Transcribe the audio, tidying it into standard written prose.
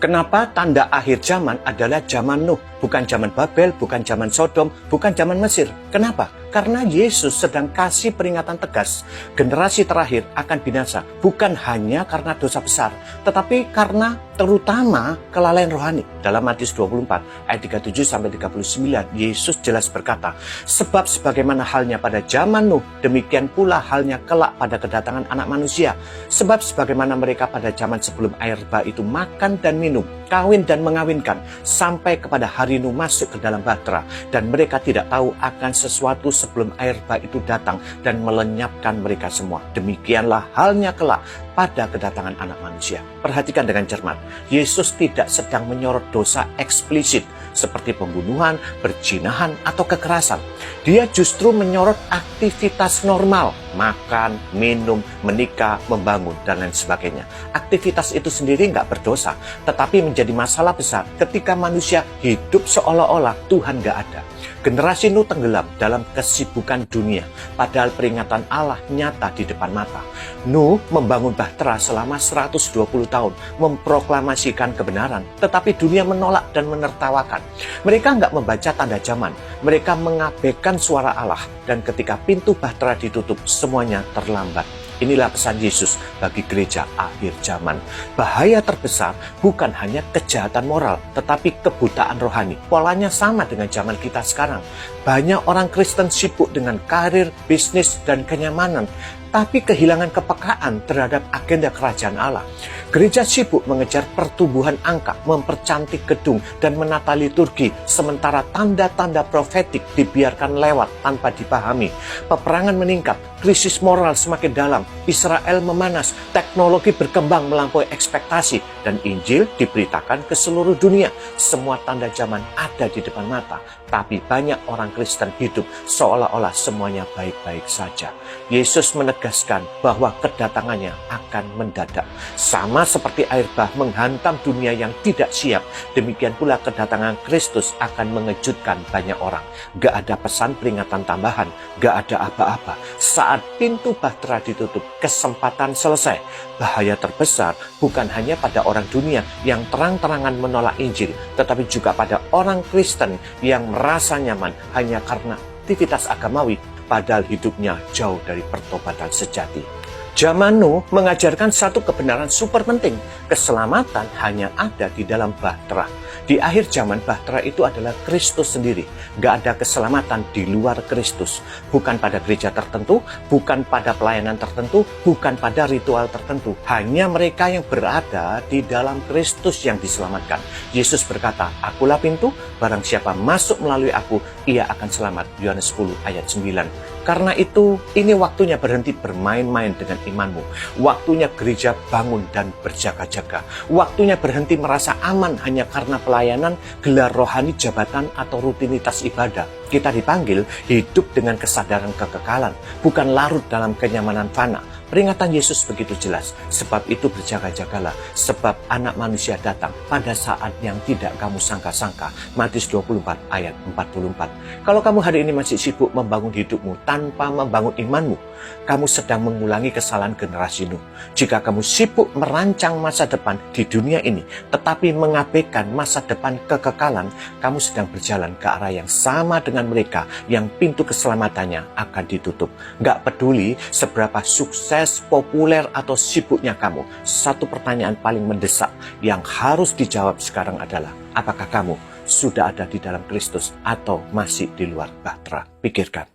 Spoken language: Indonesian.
Kenapa tanda akhir zaman adalah zaman Nuh, bukan zaman Babel, bukan zaman Sodom, bukan zaman Mesir? Kenapa? Karena Yesus sedang kasih peringatan tegas. Generasi terakhir akan binasa, bukan hanya karena dosa besar, tetapi karena terutama kelalaian rohani. Dalam Matius 24 ayat 37-39, Yesus jelas berkata, sebab sebagaimana halnya pada zaman Nuh, demikian pula halnya kelak pada kedatangan Anak Manusia. Sebab sebagaimana mereka pada zaman sebelum air bah itu makan dan minum, kawin dan mengawinkan, sampai kepada hari Nuh masuk ke dalam bahtera, dan mereka tidak tahu akan sesuatu sebelum air bah itu datang dan melenyapkan mereka semua. Demikianlah halnya kelak pada kedatangan Anak Manusia. Perhatikan dengan cermat, Yesus tidak sedang menyorot dosa eksplisit seperti pembunuhan, perzinahan, atau kekerasan. Dia justru menyorot aktivitas normal, makan, minum, menikah, membangun, dan lain sebagainya. Aktivitas itu sendiri nggak berdosa, tetapi menjadi masalah besar ketika manusia hidup seolah-olah Tuhan nggak ada. Generasi Nuh tenggelam dalam kesibukan dunia, padahal peringatan Allah nyata di depan mata. Nuh membangun bahtera selama 120 tahun, memproklamasikan kebenaran, tetapi dunia menolak dan menertawakan. Mereka nggak membaca tanda zaman, mereka mengabaikan suara Allah, dan ketika pintu bahtera ditutup, semuanya terlambat. Inilah pesan Yesus bagi gereja akhir zaman. Bahaya terbesar bukan hanya kejahatan moral, tetapi kebutaan rohani. Polanya sama dengan zaman kita sekarang. Banyak orang Kristen sibuk dengan karir, bisnis, dan kenyamanan, tapi kehilangan kepekaan terhadap agenda kerajaan Allah. Gereja sibuk mengejar pertumbuhan angka, mempercantik gedung, dan menata liturgi, sementara tanda-tanda profetik dibiarkan lewat tanpa dipahami. Peperangan meningkat, krisis moral semakin dalam, Israel memanas, teknologi berkembang melampaui ekspektasi, dan Injil diberitakan ke seluruh dunia. Semua tanda zaman ada di depan mata, tapi banyak orang Kristen hidup seolah-olah semuanya baik-baik saja. Yesus menegaskan bahwa kedatangannya akan mendadak. Sama seperti air bah menghantam dunia yang tidak siap, demikian pula kedatangan Kristus akan mengejutkan banyak orang. Gak ada pesan peringatan tambahan, gak ada apa-apa. Saat pintu bahtera ditutup, kesempatan selesai. Bahaya terbesar bukan hanya pada orang dunia yang terang-terangan menolak Injil, tetapi juga pada orang Kristen yang merasa nyaman hanya karena aktivitas agamawi, padahal hidupnya jauh dari pertobatan sejati. Zaman Nuh mengajarkan satu kebenaran super penting. Keselamatan hanya ada di dalam bahtera. Di akhir zaman, bahtera itu adalah Kristus sendiri. Gak ada keselamatan di luar Kristus. Bukan pada gereja tertentu, bukan pada pelayanan tertentu, bukan pada ritual tertentu. Hanya mereka yang berada di dalam Kristus yang diselamatkan. Yesus berkata, akulah pintu, barang siapa masuk melalui aku, ia akan selamat. Yohanes 10 ayat 9. Karena itu, ini waktunya berhenti bermain-main dengan imanmu. Waktunya gereja bangun dan berjaga-jaga. Waktunya berhenti merasa aman hanya karena pelayanan, gelar rohani, jabatan, atau rutinitas ibadah. Kita dipanggil hidup dengan kesadaran kekekalan, bukan larut dalam kenyamanan fana. Peringatan Yesus begitu jelas, sebab itu berjaga-jagalah, sebab Anak Manusia datang pada saat yang tidak kamu sangka-sangka. Matius 24 ayat 44. Kalau kamu hari ini masih sibuk membangun hidupmu tanpa membangun imanmu, kamu sedang mengulangi kesalahan generasi Nuh. Jika kamu sibuk merancang masa depan di dunia ini, tetapi mengabaikan masa depan kekekalan, kamu sedang berjalan ke arah yang sama dengan mereka yang pintu keselamatannya akan ditutup. Gak peduli seberapa sukses, populer, atau sibuknya kamu, satu pertanyaan paling mendesak yang harus dijawab sekarang adalah, apakah kamu sudah ada di dalam Kristus atau masih di luar bahtera? Pikirkan.